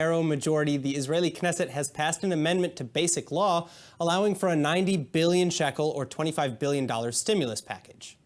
narrow majority, the Israeli Knesset has passed an amendment to basic law allowing for a 90 billion shekel or $25 billion stimulus package.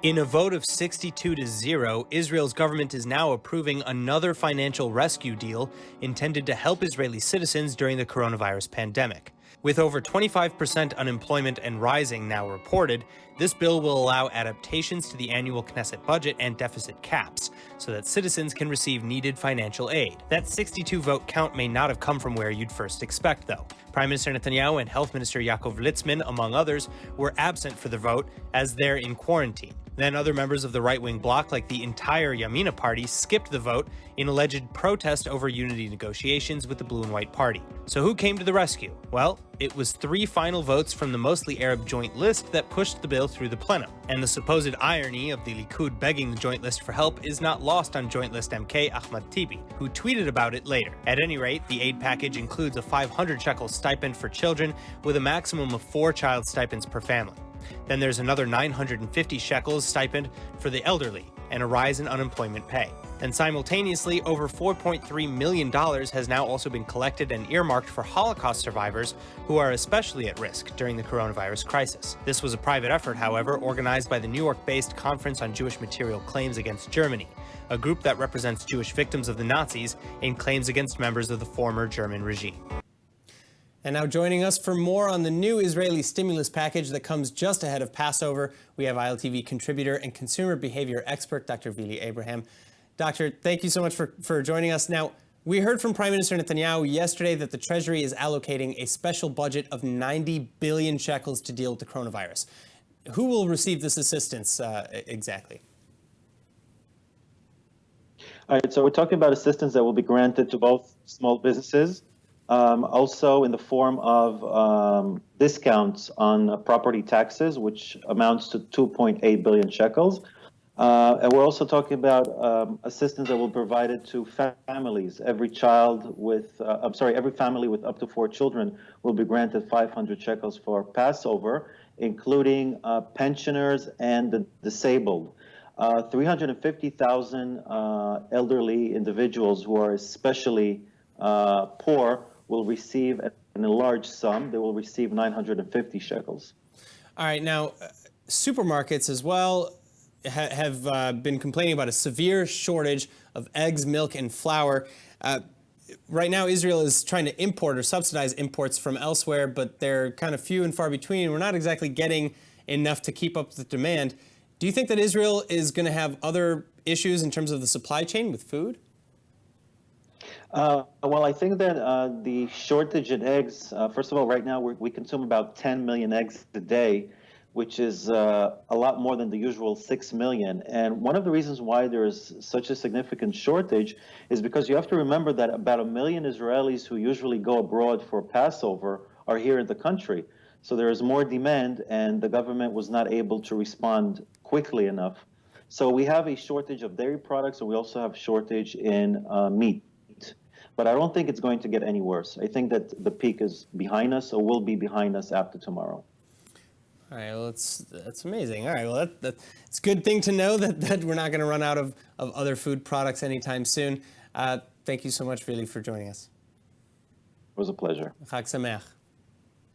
In a vote of 62-0, Israel's government is now approving another financial rescue deal intended to help Israeli citizens during the coronavirus pandemic. With over 25% unemployment and rising now reported, this bill will allow adaptations to the annual Knesset budget and deficit caps so that citizens can receive needed financial aid. That 62 vote count may not have come from where you'd first expect, though. Prime Minister Netanyahu and Health Minister Yaakov Litzman, among others, were absent for the vote as they're in quarantine. Then other members of the right-wing bloc, like the entire Yamina party, skipped the vote in alleged protest over unity negotiations with the Blue and White Party. So who came to the rescue? Well, it was 3 final votes from the mostly Arab joint list that pushed the bill through the plenum. And the supposed irony of the Likud begging the joint list for help is not lost on joint list MK Ahmad Tibi, who tweeted about it later. At any rate, the aid package includes a 500 shekel stipend for children with a maximum of 4 child stipends per family. Then there's another 950 shekels stipend for the elderly and a rise in unemployment pay. And simultaneously, over $4.3 million has now also been collected and earmarked for Holocaust survivors who are especially at risk during the coronavirus crisis. This was a private effort, however, organized by the New York-based Conference on Jewish Material Claims Against Germany, a group that represents Jewish victims of the Nazis in claims against members of the former German regime. And now joining us for more on the new Israeli stimulus package that comes just ahead of Passover, we have ILTV contributor and consumer behavior expert, Dr. Vili Abraham. Doctor, thank you so much for joining us. Now, we heard from Prime Minister Netanyahu yesterday that the Treasury is allocating a special budget of 90 billion shekels to deal with the coronavirus. Who will receive this assistance exactly? All right, so we're talking about assistance that will be granted to both small businesses, also in the form of discounts on property taxes, which amounts to 2.8 billion shekels. And we're also talking about assistance that will be provided to families. Every family with up to 4 children will be granted 500 shekels for Passover, including pensioners and the disabled. 350,000 elderly individuals who are especially poor will receive an enlarged sum. They will receive 950 shekels. All right, now supermarkets as well have been complaining about a severe shortage of eggs, milk, and flour. Right now, Israel is trying to import or subsidize imports from elsewhere, but they're kind of few and far between. We're not exactly getting enough to keep up with demand. Do you think that Israel is going to have other issues in terms of the supply chain with food? Well, I think that the shortage in eggs, first of all, right now we consume about 10 million eggs a day, which is a lot more than the usual 6 million. And one of the reasons why there is such a significant shortage is because you have to remember that about 1 million Israelis who usually go abroad for Passover are here in the country. So there is more demand, and the government was not able to respond quickly enough. So we have a shortage of dairy products, and we also have shortage in meat. But I don't think it's going to get any worse. I think that the peak is behind us, or will be behind us after tomorrow. All right, well, that's amazing. All right, well, it's a good thing to know that we're not going to run out of other food products anytime soon. Thank you so much, Vili, for joining us. It was a pleasure. Chag Sameach.